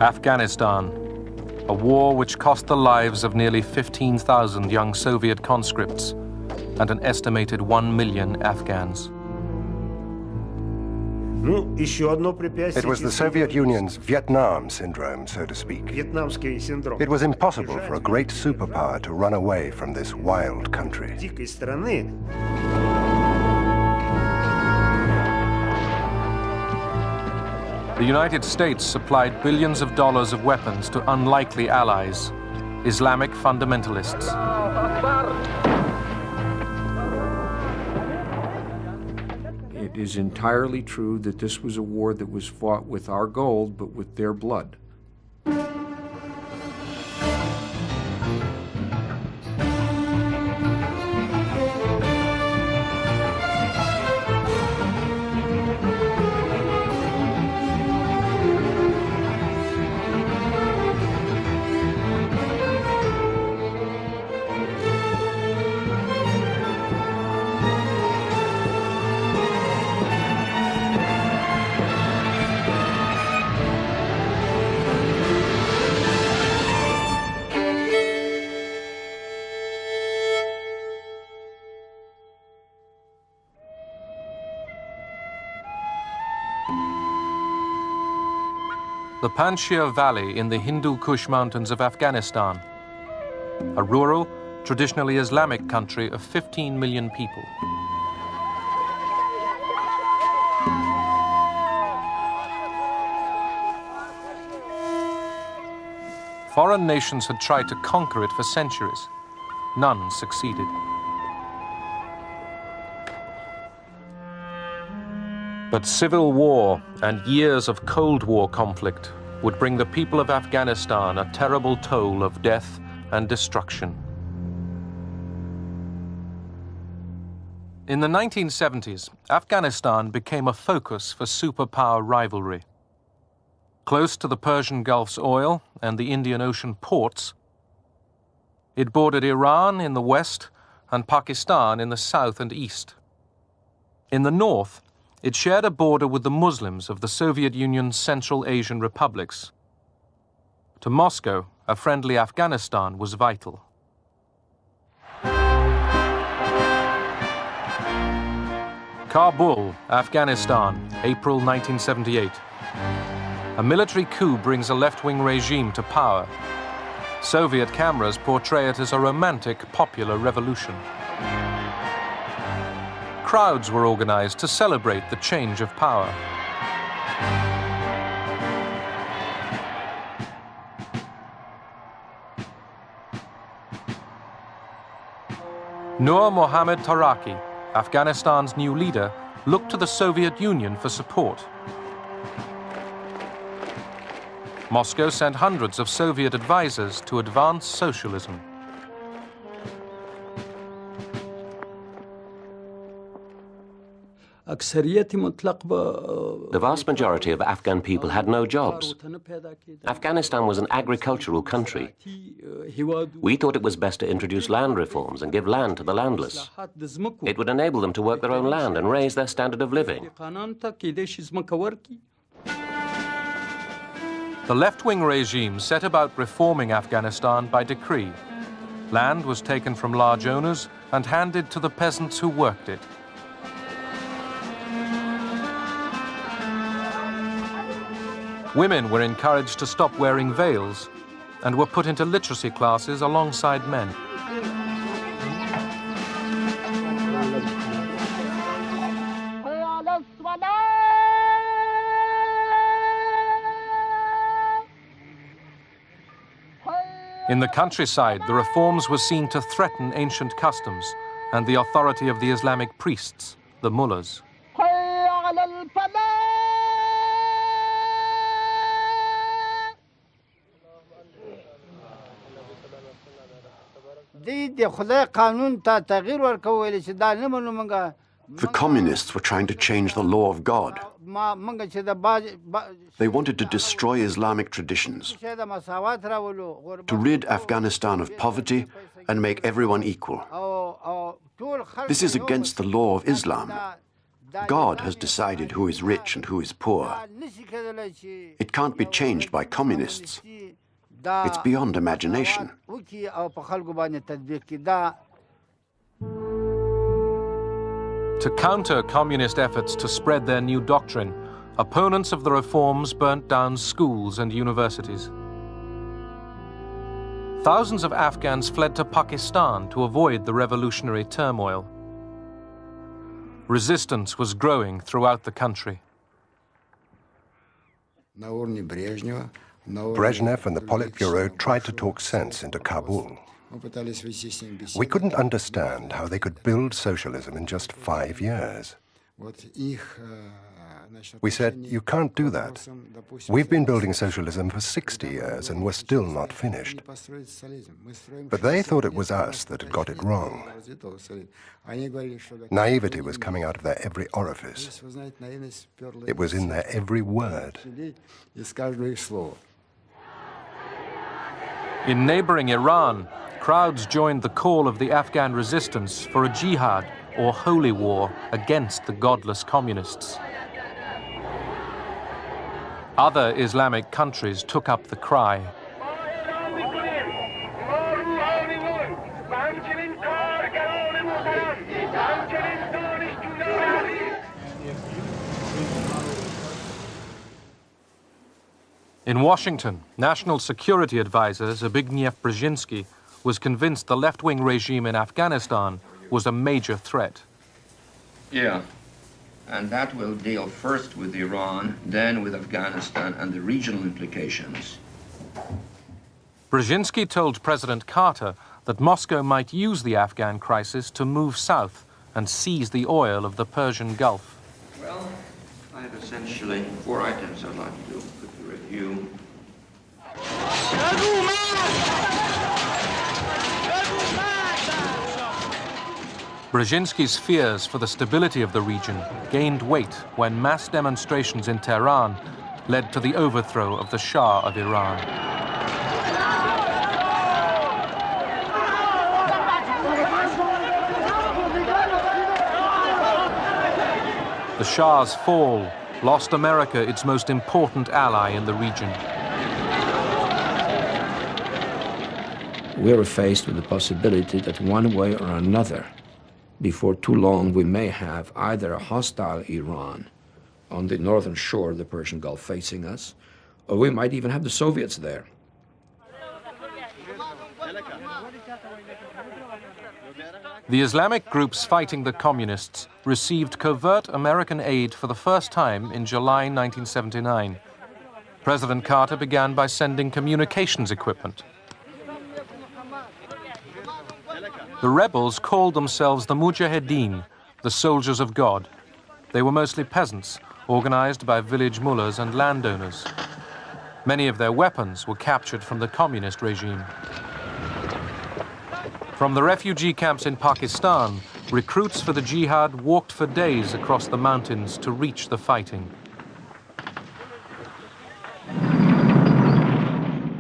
Afghanistan, a war which cost the lives of nearly 15,000 young Soviet conscripts and an estimated 1 million Afghans. It was the Soviet Union's Vietnam syndrome, so to speak. It was impossible for a great superpower to run away from this wild country. The United States supplied billions of dollars of weapons to unlikely allies, Islamic fundamentalists. It is entirely true that this was a war that was fought with our gold, but with their blood. The Panjshir Valley in the Hindu Kush Mountains of Afghanistan, a rural, traditionally Islamic country of 15 million people. Foreign nations had tried to conquer it for centuries. None succeeded. But civil war and years of Cold War conflict would bring the people of Afghanistan a terrible toll of death and destruction. In the 1970s, Afghanistan became a focus for superpower rivalry. Close to the Persian Gulf's oil and the Indian Ocean ports, it bordered Iran in the west and Pakistan in the south and east. In the north, it shared a border with the Muslims of the Soviet Union's Central Asian republics. To Moscow, a friendly Afghanistan was vital. Kabul, Afghanistan, April 1978. A military coup brings a left-wing regime to power. Soviet cameras portray it as a romantic, popular revolution. Crowds were organized to celebrate the change of power. Nur Mohammad Taraki, Afghanistan's new leader, looked to the Soviet Union for support. Moscow sent hundreds of Soviet advisors to advance socialism. The vast majority of Afghan people had no jobs. Afghanistan was an agricultural country. We thought it was best to introduce land reforms and give land to the landless. It would enable them to work their own land and raise their standard of living. The left-wing regime set about reforming Afghanistan by decree. Land was taken from large owners and handed to the peasants who worked it. Women were encouraged to stop wearing veils and were put into literacy classes alongside men. In the countryside, the reforms were seen to threaten ancient customs and the authority of the Islamic priests, the mullahs. The communists were trying to change the law of God. They wanted to destroy Islamic traditions, to rid Afghanistan of poverty and make everyone equal. This is against the law of Islam. God has decided who is rich and who is poor. It can't be changed by communists. It's beyond imagination. To counter communist efforts to spread their new doctrine, opponents of the reforms burnt down schools and universities. Thousands of Afghans fled to Pakistan to avoid the revolutionary turmoil. Resistance was growing throughout the country. Brezhnev and the Politburo tried to talk sense into Kabul. We couldn't understand how they could build socialism in just 5 years. We said, you can't do that. We've been building socialism for 60 years and we're still not finished. But they thought it was us that had got it wrong. Naivety was coming out of their every orifice. It was in their every word. In neighboring Iran, crowds joined the call of the Afghan resistance for a jihad, or holy war, against the godless communists. Other Islamic countries took up the cry. In Washington, National Security Advisor Zbigniew Brzezinski was convinced the left-wing regime in Afghanistan was a major threat. Yeah, and that will deal first with Iran, then with Afghanistan and the regional implications. Brzezinski told President Carter that Moscow might use the Afghan crisis to move south and seize the oil of the Persian Gulf. Well, I have essentially 4 items I'd like to do. Review. Brzezinski's fears for the stability of the region gained weight when mass demonstrations in Tehran led to the overthrow of the Shah of Iran. The Shah's fall lost America its most important ally in the region. We are faced with the possibility that one way or another, before too long, we may have either a hostile Iran on the northern shore of the Persian Gulf facing us, or we might even have the Soviets there. The Islamic groups fighting the communists received covert American aid for the first time in July 1979. President Carter began by sending communications equipment. The rebels called themselves the Mujahideen, the soldiers of God. They were mostly peasants, organized by village mullahs and landowners. Many of their weapons were captured from the communist regime. From the refugee camps in Pakistan, recruits for the jihad walked for days across the mountains to reach the fighting.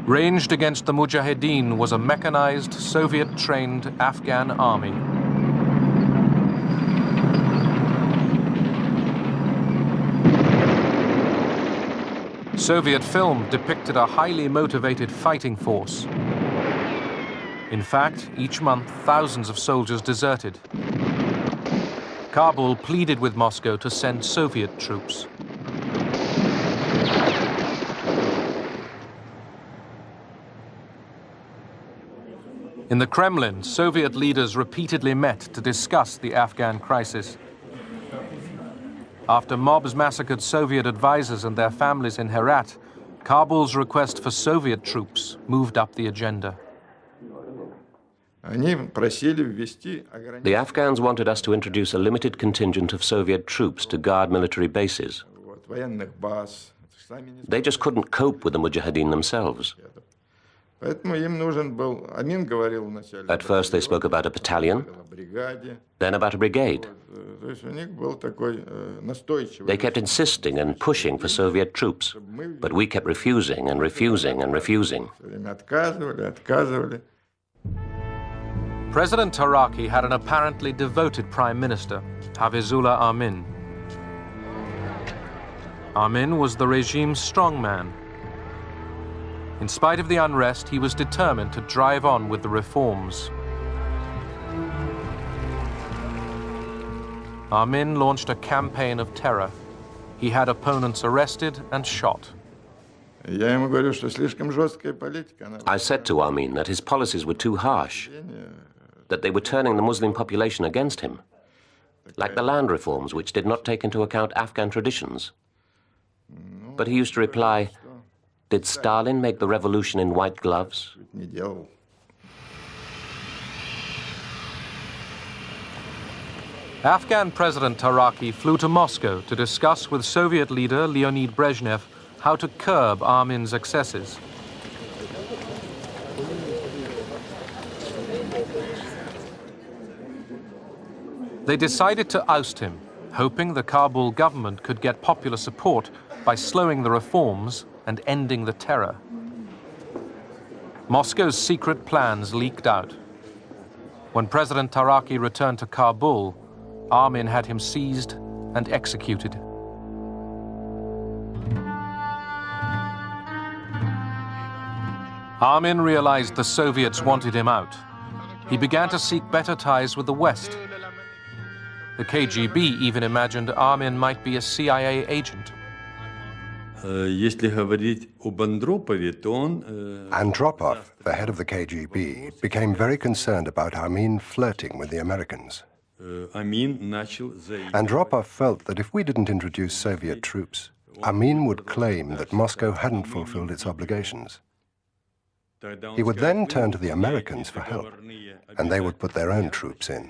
Ranged against the Mujahideen was a mechanized, Soviet-trained Afghan army. Soviet film depicted a highly motivated fighting force. In fact, each month, thousands of soldiers deserted. Kabul pleaded with Moscow to send Soviet troops. In the Kremlin, Soviet leaders repeatedly met to discuss the Afghan crisis. After mobs massacred Soviet advisors and their families in Herat, Kabul's request for Soviet troops moved up the agenda. The Afghans wanted us to introduce a limited contingent of Soviet troops to guard military bases. They just couldn't cope with the Mujahideen themselves. At first they spoke about a battalion, then about a brigade. They kept insisting and pushing for Soviet troops, but we kept refusing and refusing and refusing. President Taraki had an apparently devoted prime minister, Hafizullah Amin. Amin was the regime's strongman. In spite of the unrest, he was determined to drive on with the reforms. Amin launched a campaign of terror. He had opponents arrested and shot. I said to Amin that his policies were too harsh, that they were turning the Muslim population against him, like the land reforms which did not take into account Afghan traditions. But he used to reply, "Did Stalin make the revolution in white gloves?" Afghan President Taraki flew to Moscow to discuss with Soviet leader Leonid Brezhnev how to curb Amin's excesses. They decided to oust him, hoping the Kabul government could get popular support by slowing the reforms and ending the terror. Moscow's secret plans leaked out. When President Taraki returned to Kabul, Amin had him seized and executed. Amin realized the Soviets wanted him out. He began to seek better ties with the West. The KGB even imagined Amin might be a CIA agent. Andropov, the head of the KGB, became very concerned about Amin flirting with the Americans. Andropov felt that if we didn't introduce Soviet troops, Amin would claim that Moscow hadn't fulfilled its obligations. He would then turn to the Americans for help, and they would put their own troops in.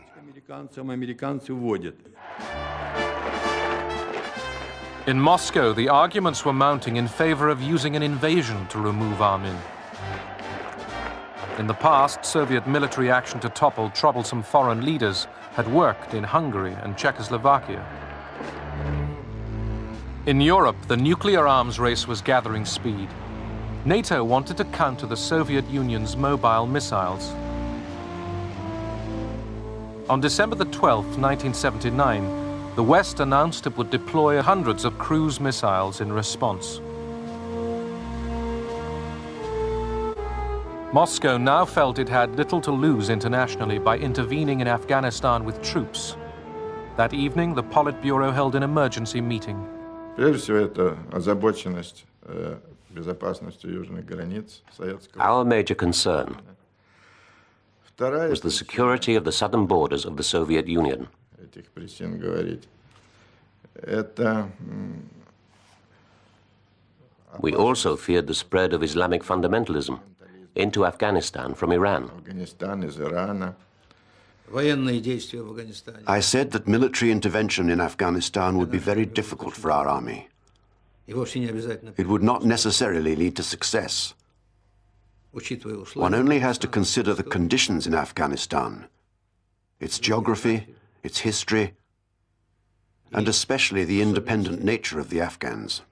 In Moscow, the arguments were mounting in favor of using an invasion to remove Amin. In the past, Soviet military action to topple troublesome foreign leaders had worked in Hungary and Czechoslovakia. In Europe, the nuclear arms race was gathering speed. NATO wanted to counter the Soviet Union's mobile missiles. On December the 12th, 1979, the West announced it would deploy hundreds of cruise missiles in response. Moscow now felt it had little to lose internationally by intervening in Afghanistan with troops. That evening, the Politburo held an emergency meeting. Our major concern was the security of the southern borders of the Soviet Union. We also feared the spread of Islamic fundamentalism into Afghanistan from Iran. I said that military intervention in Afghanistan would be very difficult for our army. It would not necessarily lead to success. One only has to consider the conditions in Afghanistan, its geography, its history, and especially the independent nature of the Afghans.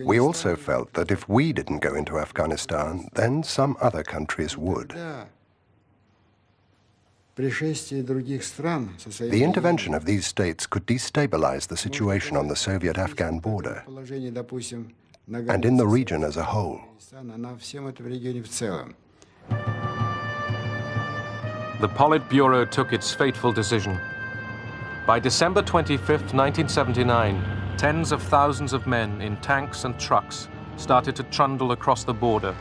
We also felt that if we didn't go into Afghanistan, then some other countries would. The intervention of these states could destabilize the situation on the Soviet-Afghan border and in the region as a whole. The Politburo took its fateful decision. By December 25th, 1979, tens of thousands of men in tanks and trucks started to trundle across the border.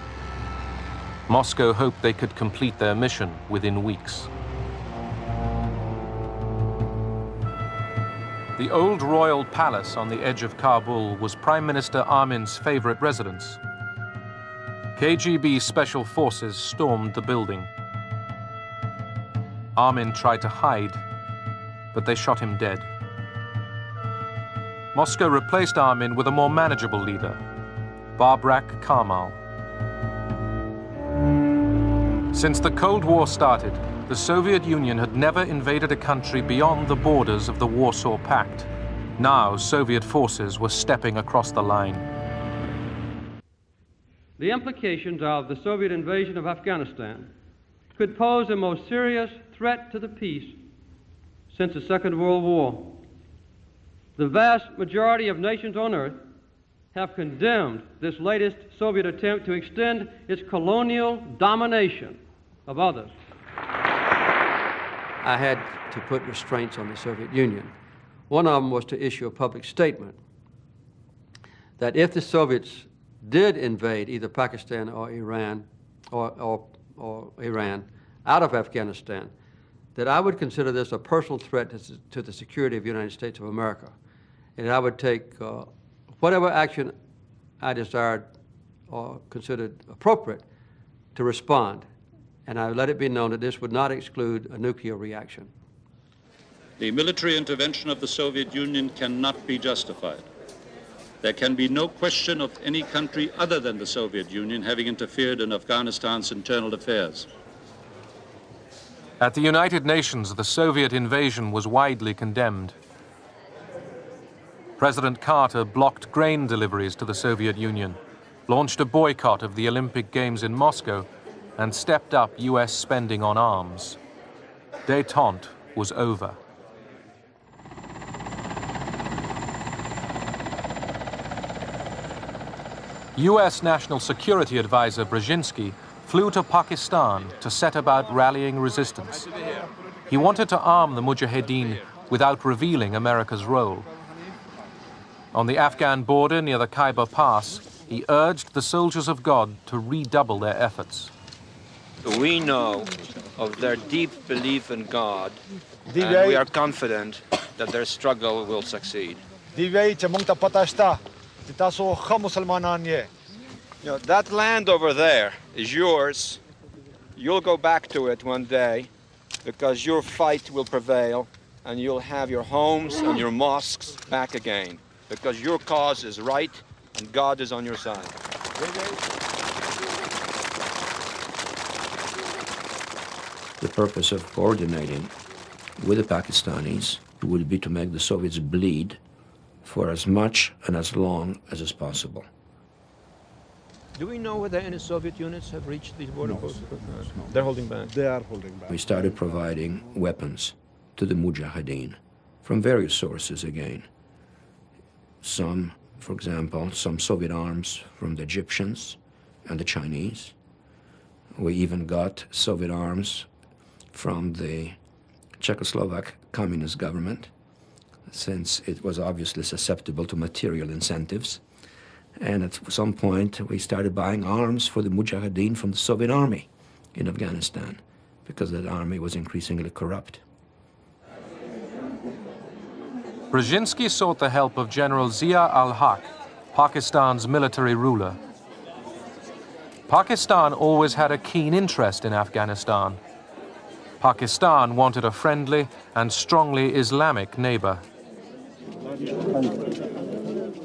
Moscow hoped they could complete their mission within weeks. The old royal palace on the edge of Kabul was Prime Minister Amin's favorite residence. KGB special forces stormed the building. Amin tried to hide, but they shot him dead. Moscow replaced Amin with a more manageable leader, Babrak Karmal. Since the Cold War started, the Soviet Union had never invaded a country beyond the borders of the Warsaw Pact. Now, Soviet forces were stepping across the line. The implications of the Soviet invasion of Afghanistan could pose a most serious threat to the peace since the Second World War. The vast majority of nations on earth have condemned this latest Soviet attempt to extend its colonial domination of others. I had to put restraints on the Soviet Union. One of them was to issue a public statement that if the Soviets did invade either Pakistan or Iran or Iran out of Afghanistan, that I would consider this a personal threat to the security of the United States of America, and I would take whatever action I desired or considered appropriate to respond. And I let it be known that this would not exclude a nuclear reaction. The military intervention of the Soviet Union cannot be justified. There can be no question of any country other than the Soviet Union having interfered in Afghanistan's internal affairs. At the United Nations, the Soviet invasion was widely condemned. President Carter blocked grain deliveries to the Soviet Union, launched a boycott of the Olympic Games in Moscow, and stepped up US spending on arms. Détente was over. US National Security Advisor Brzezinski flew to Pakistan to set about rallying resistance. He wanted to arm the Mujahideen without revealing America's role. On the Afghan border near the Khyber Pass, he urged the soldiers of God to redouble their efforts. We know of their deep belief in God, and we are confident that their struggle will succeed. You know, that land over there is yours. You'll go back to it one day because your fight will prevail and you'll have your homes and your mosques back again because your cause is right and God is on your side. The purpose of coordinating with the Pakistanis would be to make the Soviets bleed for as much and as long as is possible. Do we know whether any Soviet units have reached these border posts? No. They're holding back. They are holding back. We started providing weapons to the Mujahideen from various sources again. Some, for example, some Soviet arms from the Egyptians and the Chinese. We even got Soviet arms from the Czechoslovak communist government, since it was obviously susceptible to material incentives. And at some point, we started buying arms for the Mujahideen from the Soviet army in Afghanistan, because that army was increasingly corrupt. Brzezinski sought the help of General Zia al-Haq, Pakistan's military ruler. Pakistan always had a keen interest in Afghanistan. Pakistan wanted a friendly and strongly Islamic neighbor.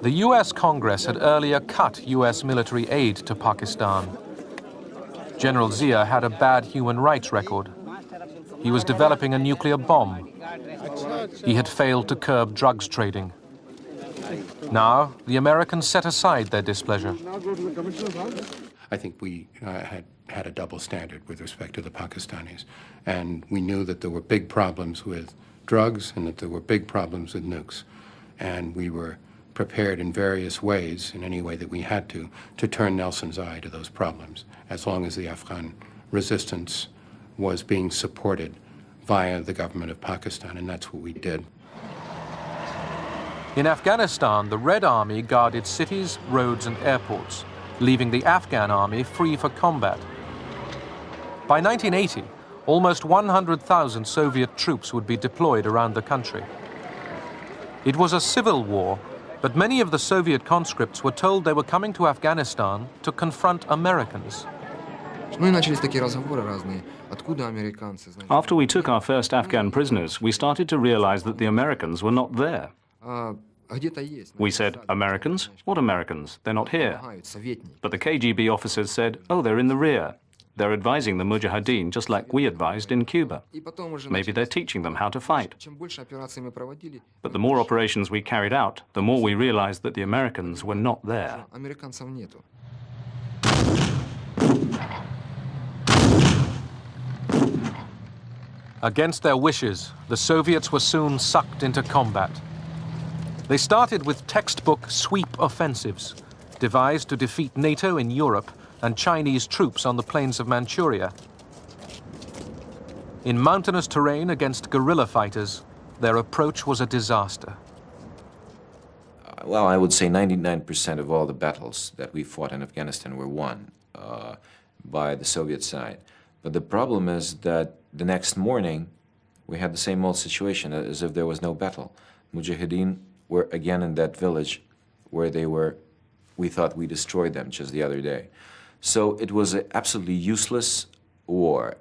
The US Congress had earlier cut US military aid to Pakistan. General Zia had a bad human rights record. He was developing a nuclear bomb. He had failed to curb drugs trading. Now, the Americans set aside their displeasure. I think we had a double standard with respect to the Pakistanis. And we knew that there were big problems with drugs and that there were big problems with nukes. And we were prepared in various ways, in any way that we had to turn Nelson's eye to those problems, as long as the Afghan resistance was being supported via the government of Pakistan, and that's what we did. In Afghanistan, the Red Army guarded cities, roads, and airports, leaving the Afghan army free for combat. By 1980, almost 100,000 Soviet troops would be deployed around the country. It was a civil war, but many of the Soviet conscripts were told they were coming to Afghanistan to confront Americans. After we took our first Afghan prisoners, we started to realize that the Americans were not there. We said, Americans? What Americans? They're not here. But the KGB officers said, oh, they're in the rear. They're advising the Mujahideen just like we advised in Cuba. Maybe they're teaching them how to fight. But the more operations we carried out, the more we realized that the Americans were not there. Against their wishes, the Soviets were soon sucked into combat. They started with textbook sweep offensives, devised to defeat NATO in Europe and Chinese troops on the plains of Manchuria. In mountainous terrain against guerrilla fighters, their approach was a disaster. Well, I would say 99% of all the battles that we fought in Afghanistan were won by the Soviet side. But the problem is that the next morning, we had the same old situation, as if there was no battle. Mujahideen were again in that village where we thought we destroyed them just the other day. So it was an absolutely useless war.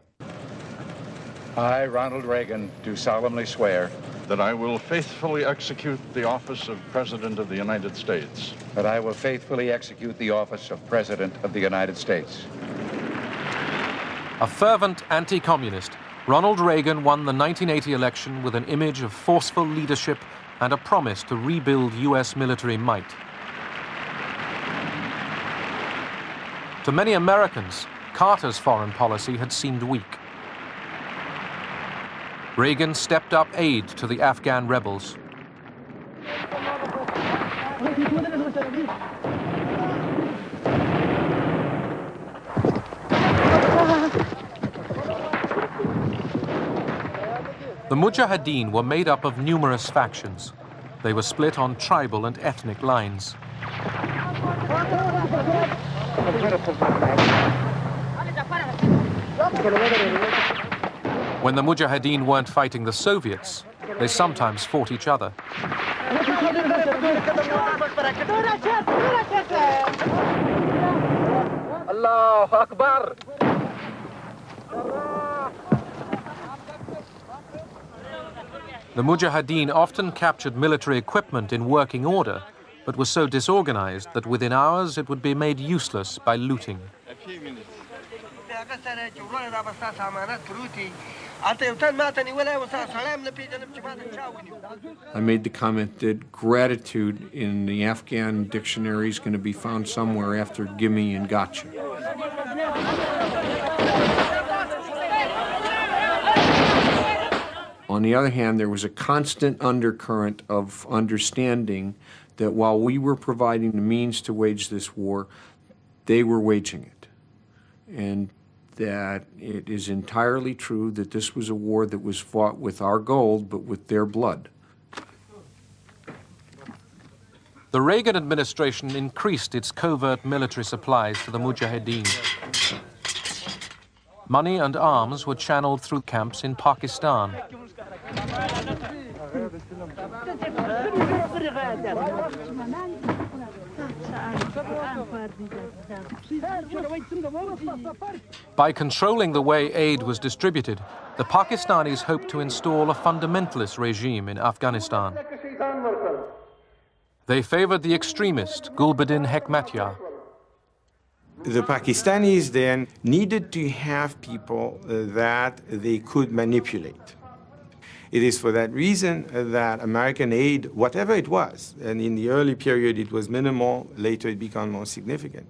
I, Ronald Reagan, do solemnly swear that I will faithfully execute the office of President of the United States. That I will faithfully execute the office of President of the United States. A fervent anti-communist, Ronald Reagan won the 1980 election with an image of forceful leadership and a promise to rebuild US military might. To many Americans, Carter's foreign policy had seemed weak. Reagan stepped up aid to the Afghan rebels. The Mujahideen were made up of numerous factions. They were split on tribal and ethnic lines. When the Mujahideen weren't fighting the Soviets, they sometimes fought each other. Allahu Akbar! The Mujahideen often captured military equipment in working order, but were so disorganized that within hours it would be made useless by looting. I made the comment that gratitude in the Afghan dictionary is going to be found somewhere after gimme and gotcha. On the other hand, there was a constant undercurrent of understanding that while we were providing the means to wage this war, they were waging it. And that it is entirely true that this was a war that was fought with our gold, but with their blood. The Reagan administration increased its covert military supplies to the Mujahideen. Money and arms were channeled through camps in Pakistan. By controlling the way aid was distributed, the Pakistanis hoped to install a fundamentalist regime in Afghanistan. They favored the extremist Gulbuddin Hekmatyar. The Pakistanis then needed to have people that they could manipulate. It is for that reason that American aid, whatever it was, and in the early period it was minimal, later it became more significant,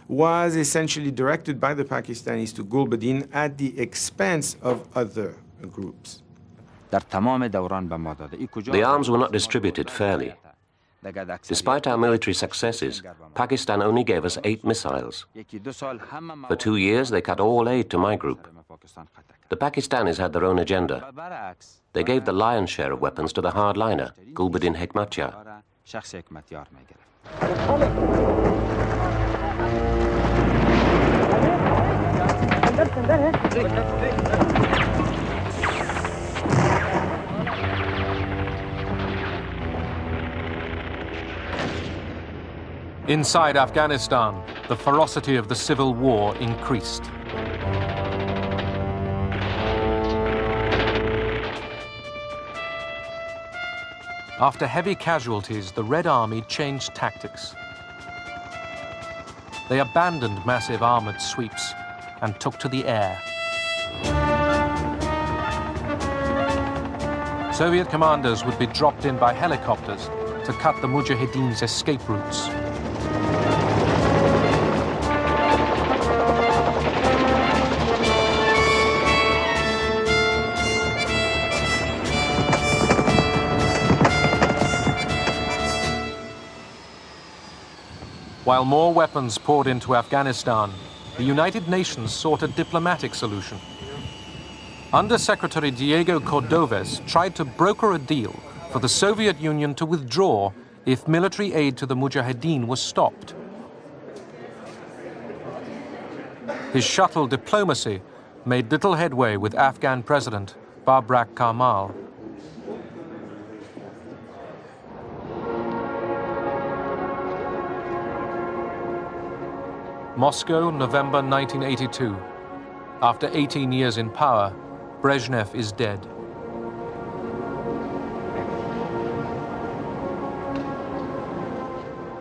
was essentially directed by the Pakistanis to Gulbuddin at the expense of other groups. The arms were not distributed fairly. Despite our military successes, Pakistan only gave us 8 missiles. For 2 years, they cut all aid to my group. The Pakistanis had their own agenda. They gave the lion's share of weapons to the hardliner, Gulbuddin Hekmatyar. Inside Afghanistan, the ferocity of the civil war increased. After heavy casualties, the Red Army changed tactics. They abandoned massive armored sweeps and took to the air. Soviet commanders would be dropped in by helicopters to cut the Mujahideen's escape routes. While more weapons poured into Afghanistan, the United Nations sought a diplomatic solution. Under-Secretary Diego Cordoves tried to broker a deal for the Soviet Union to withdraw if military aid to the Mujahideen was stopped. His shuttle diplomacy made little headway with Afghan President Babrak Karmal. Moscow, November 1982. After 18 years in power, Brezhnev is dead.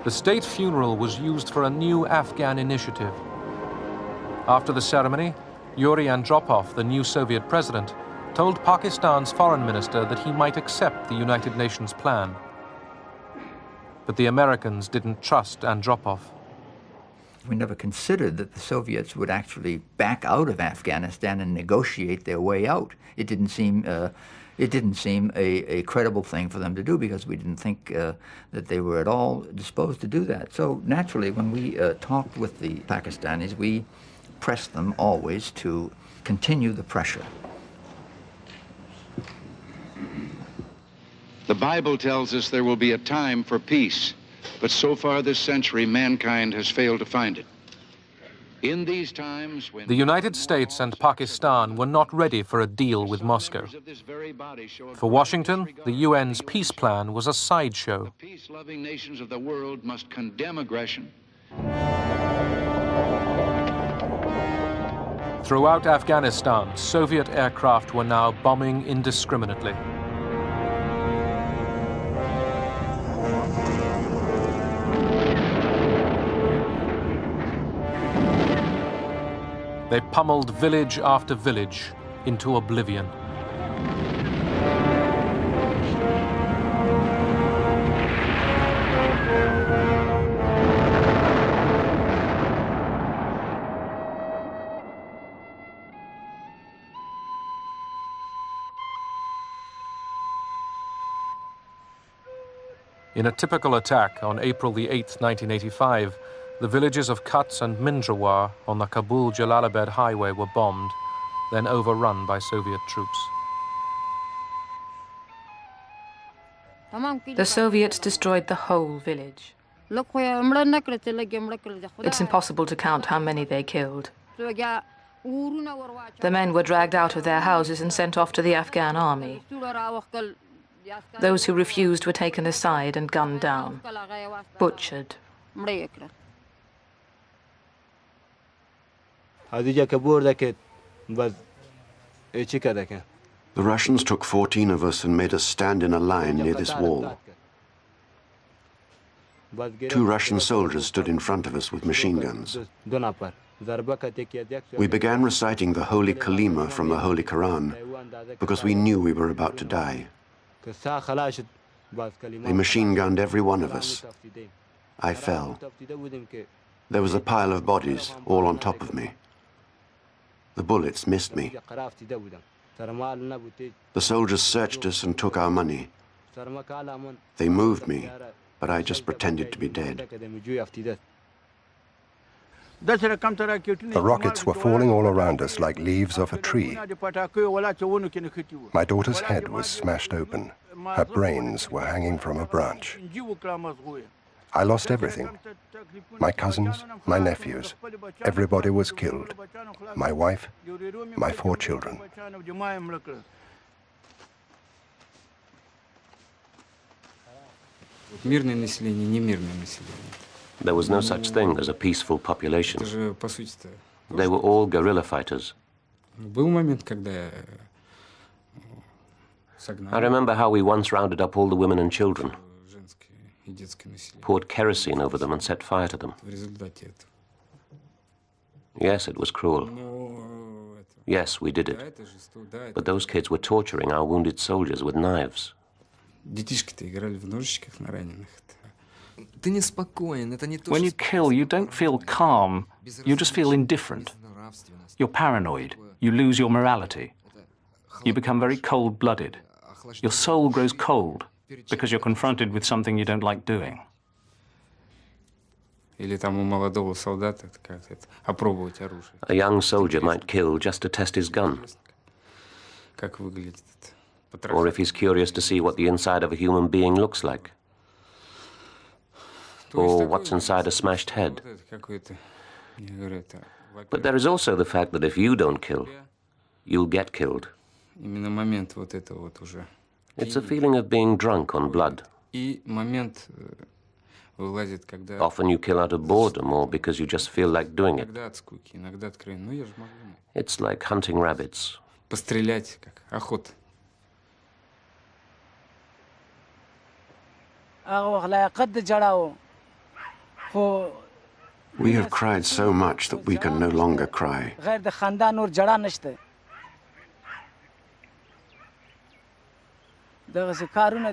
The state funeral was used for a new Afghan initiative. After the ceremony, Yuri Andropov, the new Soviet president, told Pakistan's foreign minister that he might accept the United Nations plan. But the Americans didn't trust Andropov. We never considered that the Soviets would actually back out of Afghanistan and negotiate their way out. It didn't seem a credible thing for them to do because we didn't think that they were at all disposed to do that. So naturally, when we talked with the Pakistanis, we pressed them always to continue the pressure. The Bible tells us there will be a time for peace, but so far this century, mankind has failed to find it. In these times when the United States and Pakistan were not ready for a deal with Moscow. For Washington, the UN's peace plan was a sideshow. the peace-loving nations of the world must condemn aggression. Throughout Afghanistan, Soviet aircraft were now bombing indiscriminately. They pummeled village after village into oblivion. In a typical attack on April the 8th, 1985, the villages of Kutz and Mindrawar on the Kabul-Jalalabad highway were bombed, then overrun by Soviet troops. The Soviets destroyed the whole village. It's impossible to count how many they killed. The men were dragged out of their houses and sent off to the Afghan army. Those who refused were taken aside and gunned down, butchered. The Russians took 14 of us and made us stand in a line near this wall. 2 Russian soldiers stood in front of us with machine guns. We began reciting the Holy Kalima from the Holy Quran because we knew we were about to die. They machine-gunned every one of us. I fell. There was a pile of bodies all on top of me. The bullets missed me. The soldiers searched us and took our money. They moved me, but I just pretended to be dead. The rockets were falling all around us like leaves off a tree. My daughter's head was smashed open. Her brains were hanging from a branch. I lost everything. My cousins, my nephews, everybody was killed. My wife, my 4 children. There was no such thing as a peaceful population. They were all guerrilla fighters. I remember how we once rounded up all the women and children, poured kerosene over them and set fire to them. Yes, it was cruel. Yes, we did it. But those kids were torturing our wounded soldiers with knives. When you kill, you don't feel calm. You just feel indifferent. You're paranoid. You lose your morality. You become very cold-blooded. Your soul grows cold because you're confronted with something you don't like doing. A young soldier might kill just to test his gun. Or if he's curious to see what the inside of a human being looks like. Or what's inside a smashed head. But there is also the fact that if you don't kill, you'll get killed. It's a feeling of being drunk on blood. Often you kill out of boredom or because you just feel like doing it. It's like hunting rabbits. We have cried so much that we can no longer cry.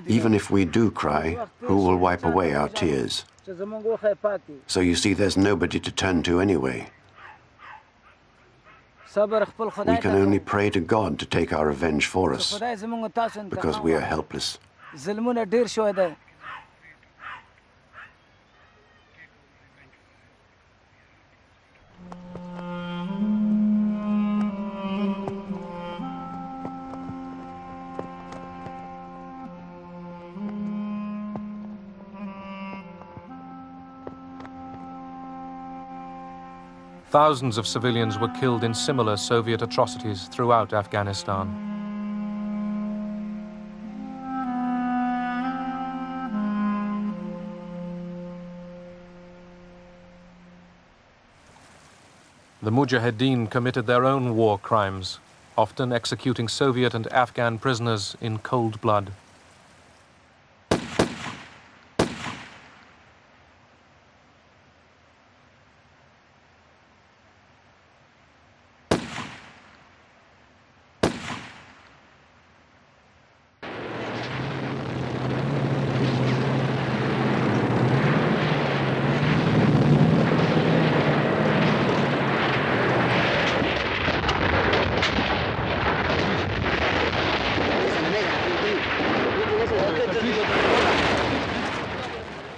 Even if we do cry, who will wipe away our tears? So you see, there's nobody to turn to anyway. We can only pray to God to take our revenge for us, because we are helpless. Thousands of civilians were killed in similar Soviet atrocities throughout Afghanistan. The Mujahideen committed their own war crimes, often executing Soviet and Afghan prisoners in cold blood.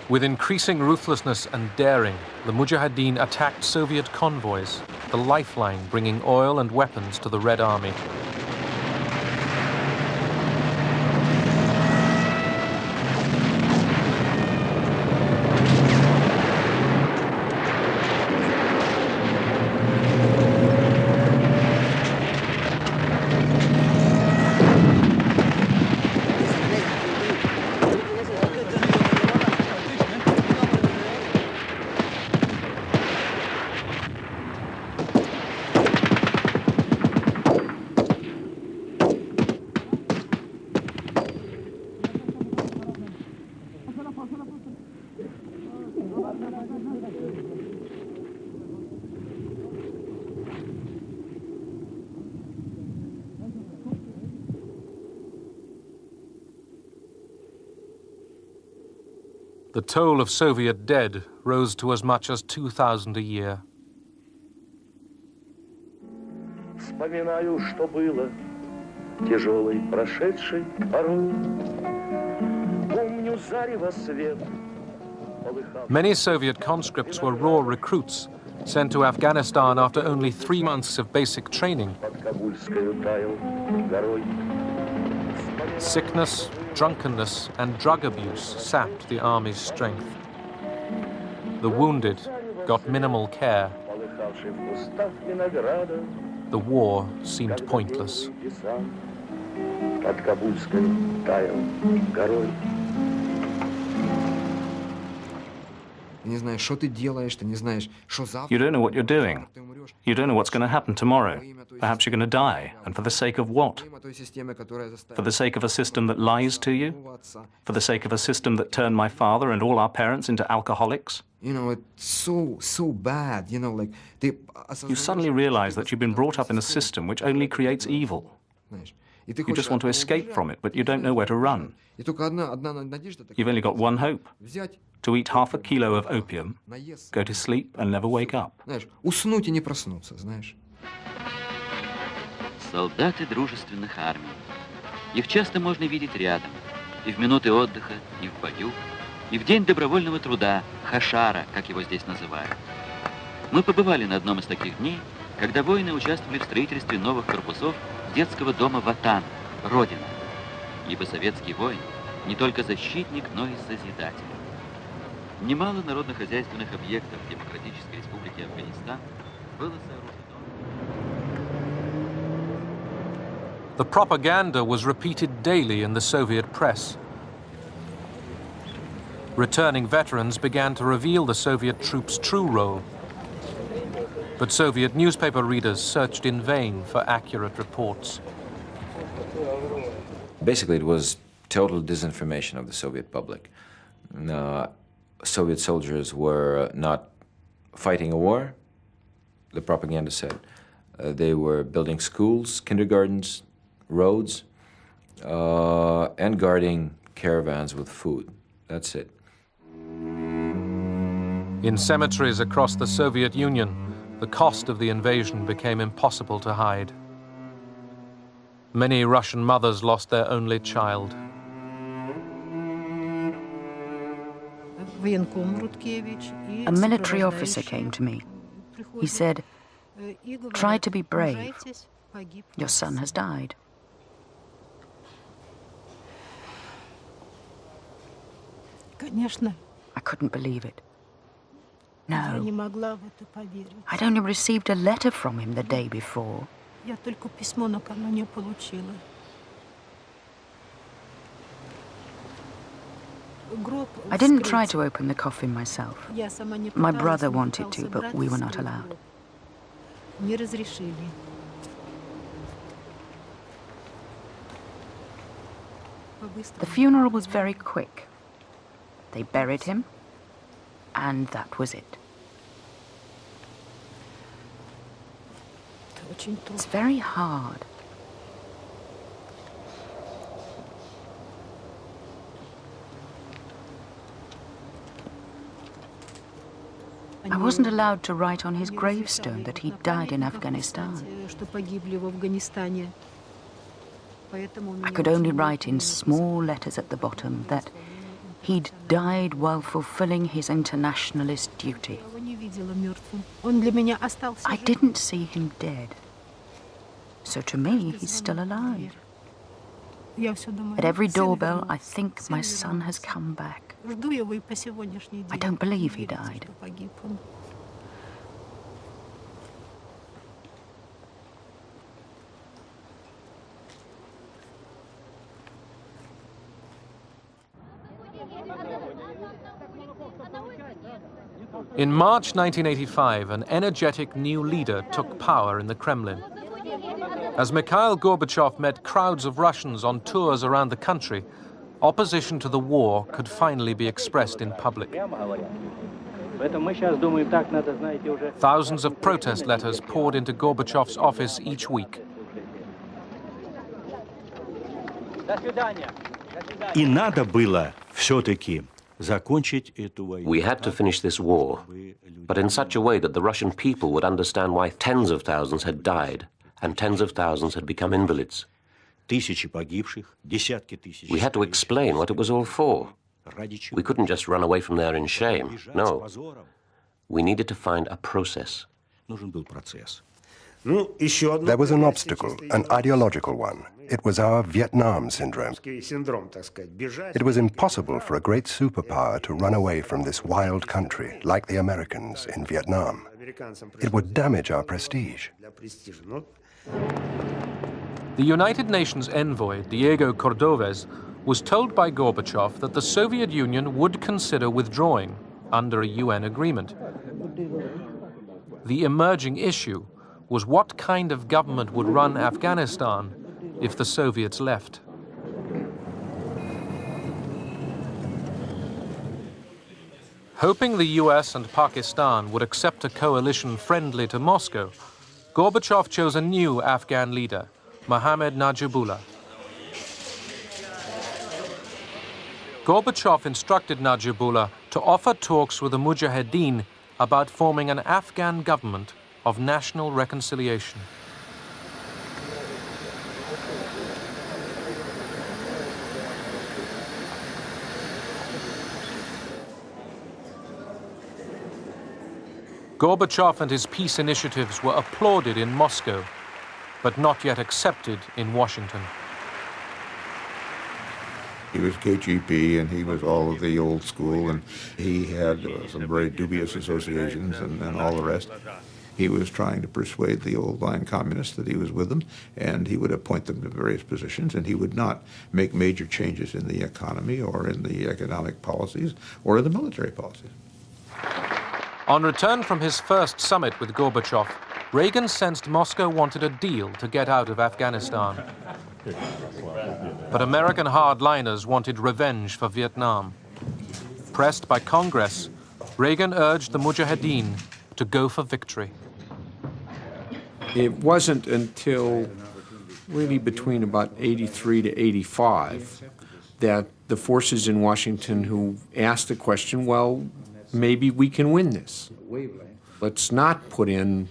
With increasing ruthlessness and daring, the Mujahideen attacked Soviet convoys, the lifeline bringing oil and weapons to the Red Army. The toll of Soviet dead rose to as much as 2,000 a year. Many Soviet conscripts were raw recruits, sent to Afghanistan after only 3 months of basic training. Sickness, drunkenness, and drug abuse sapped the army's strength. The wounded got minimal care. The war seemed pointless. You don't know what you're doing. You don't know what's going to happen tomorrow. Perhaps you're going to die. And for the sake of what? For the sake of a system that lies to you? For the sake of a system that turned my father and all our parents into alcoholics? You know, it's so bad, you know, like... You suddenly realize that you've been brought up in a system which only creates evil. You just want to escape from it, but you don't know where to run. You've only got one hope. To eat half a kilo of opium, go to sleep and never wake up. Солдаты дружественных армий. Их часто можно видеть рядом, и в минуты отдыха, и в бою. и в День добровольного труда, Хашара, как его здесь называют. Мы побывали на одном из таких дней, когда воины участвовали в строительстве новых корпусов детского дома Ватан, Родина. Ибо советский воин не только защитник, но и созидатель. Немало народно-хозяйственных объектов Демократической Республики Афганистан было сооружено. The propaganda was repeated daily in the Soviet press. Returning veterans began to reveal the Soviet troops' true role. But Soviet newspaper readers searched in vain for accurate reports. Basically, it was total disinformation of the Soviet public. Soviet soldiers were not fighting a war, the propaganda said. They were building schools, kindergartens, roads, and guarding caravans with food. That's it. In cemeteries across the Soviet Union, the cost of the invasion became impossible to hide. Many Russian mothers lost their only child. A military officer came to me. He said, "Try to be brave. Your son has died." I couldn't believe it. No. I'd only received a letter from him the day before. I didn't try to open the coffin myself. My brother wanted to, but we were not allowed. The funeral was very quick. They buried him, and that was it. It's very hard. I wasn't allowed to write on his gravestone that he died in Afghanistan. I could only write in small letters at the bottom that he'd died while fulfilling his internationalist duty. I didn't see him dead. So to me, he's still alive. At every doorbell, I think my son has come back. I don't believe he died. In March 1985, an energetic new leader took power in the Kremlin. As Mikhail Gorbachev met crowds of Russians on tours around the country, opposition to the war could finally be expressed in public. Thousands of protest letters poured into Gorbachev's office each week. И надо было все-таки закончить эту войну. We had to finish this war, but in such a way that the Russian people would understand why tens of thousands had died and tens of thousands had become invalids. Тысячи погибших, десятки тысяч. We had to explain what it was all for. We couldn't just run away from there in shame. No. We needed to find a process. Нужен был процесс. There was an obstacle, an ideological one. It was our Vietnam syndrome. It was impossible for a great superpower to run away from this wild country, like the Americans in Vietnam. It would damage our prestige. The United Nations envoy, Diego Cordovez, was told by Gorbachev that the Soviet Union would consider withdrawing under a UN agreement. The emerging issue was what kind of government would run Afghanistan if the Soviets left. Hoping the US and Pakistan would accept a coalition friendly to Moscow, Gorbachev chose a new Afghan leader, Mohammad Najibullah. Gorbachev instructed Najibullah to offer talks with the Mujahideen about forming an Afghan government of national reconciliation. Gorbachev and his peace initiatives were applauded in Moscow, but not yet accepted in Washington. He was KGB, and he was all of the old school, and he had some very dubious associations and all the rest. He was trying to persuade the old-line communists that he was with them, and he would appoint them to various positions, and he would not make major changes in the economy or in the economic policies or in the military policies. On return from his first summit with Gorbachev, Reagan sensed Moscow wanted a deal to get out of Afghanistan. But American hardliners wanted revenge for Vietnam. Pressed by Congress, Reagan urged the Mujahideen to go for victory. It wasn't until really between about 83 to 85 that the forces in Washington who asked the question, well, maybe we can win this. Let's not put in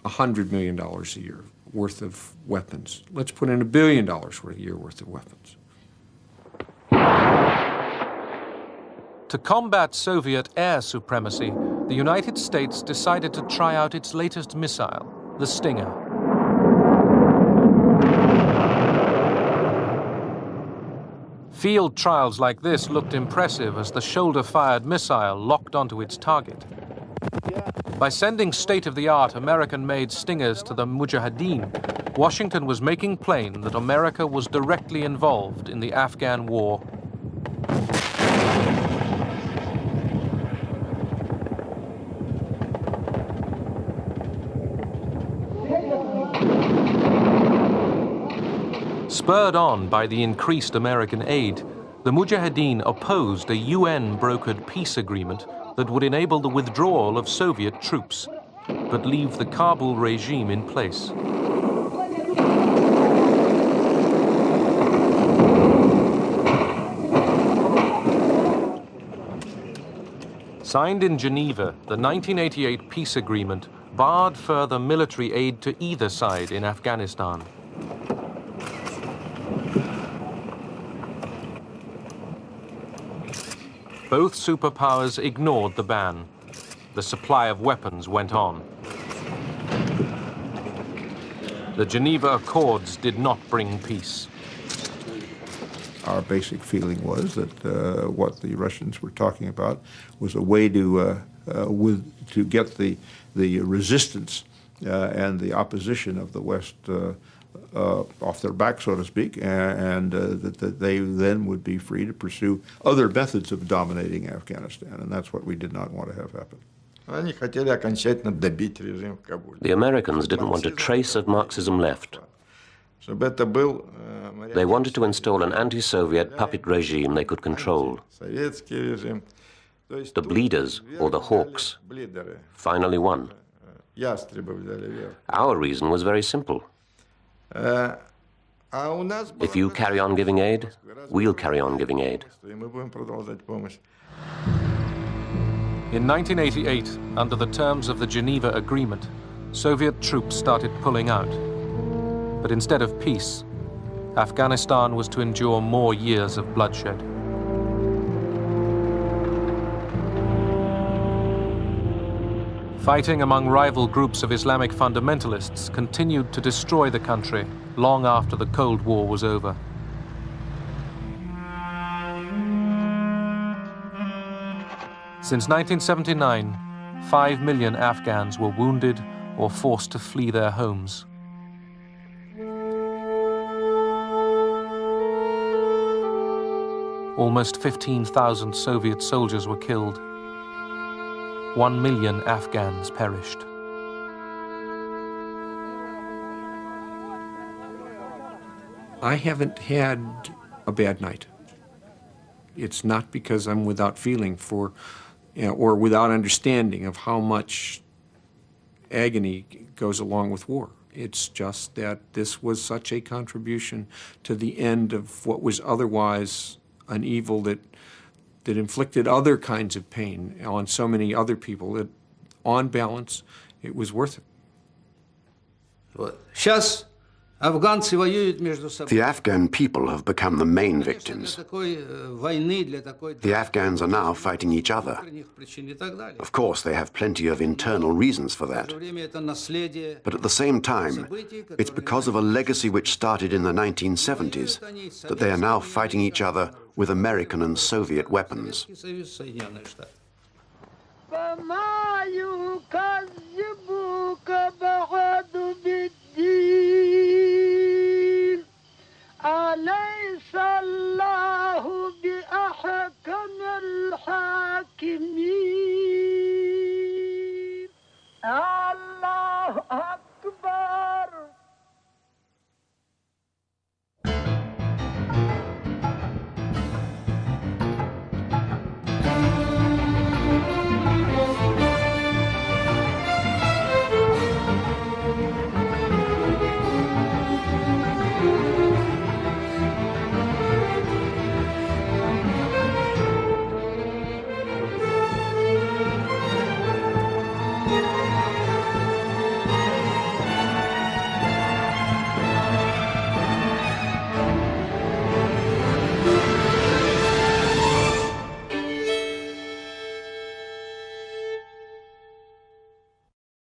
$100 million a year worth of weapons. Let's put in $1 billion a year worth of weapons. To combat Soviet air supremacy, the United States decided to try out its latest missile, the Stinger. Field trials like this looked impressive as the shoulder-fired missile locked onto its target. By sending state-of-the-art American-made Stingers to the Mujahideen, Washington was making plain that America was directly involved in the Afghan war. Spurred on by the increased American aid, the Mujahideen opposed a UN-brokered peace agreement that would enable the withdrawal of Soviet troops, but leave the Kabul regime in place. Signed in Geneva, the 1988 peace agreement barred further military aid to either side in Afghanistan. Both superpowers ignored the ban. The supply of weapons went on. The Geneva Accords did not bring peace. Our basic feeling was that what the Russians were talking about was a way to get the resistance and the opposition of the West off their back, so to speak, and that they then would be free to pursue other methods of dominating Afghanistan, and that's what we did not want to have happen. The Americans didn't want a trace of Marxism left. They wanted to install an anti-Soviet puppet regime they could control. The bleeders, or the hawks, finally won. Our reason was very simple. If you carry on giving aid, we'll carry on giving aid. In 1988, under the terms of the Geneva Agreement, Soviet troops started pulling out. But instead of peace, Afghanistan was to endure more years of bloodshed. Fighting among rival groups of Islamic fundamentalists continued to destroy the country long after the Cold War was over. Since 1979, 5 million Afghans were wounded or forced to flee their homes. Almost 15,000 Soviet soldiers were killed. 1 million Afghans perished. I haven't had a bad night. It's not because I'm without feeling for, or without understanding of how much agony goes along with war. It's just that this was such a contribution to the end of what was otherwise an evil that inflicted other kinds of pain on so many other people that, on balance, it was worth it. Сейчас The Afghan people have become the main victims. The Afghans are now fighting each other. Of course, they have plenty of internal reasons for that. But at the same time, it's because of a legacy which started in the 1970s that they are now fighting each other with American and Soviet weapons.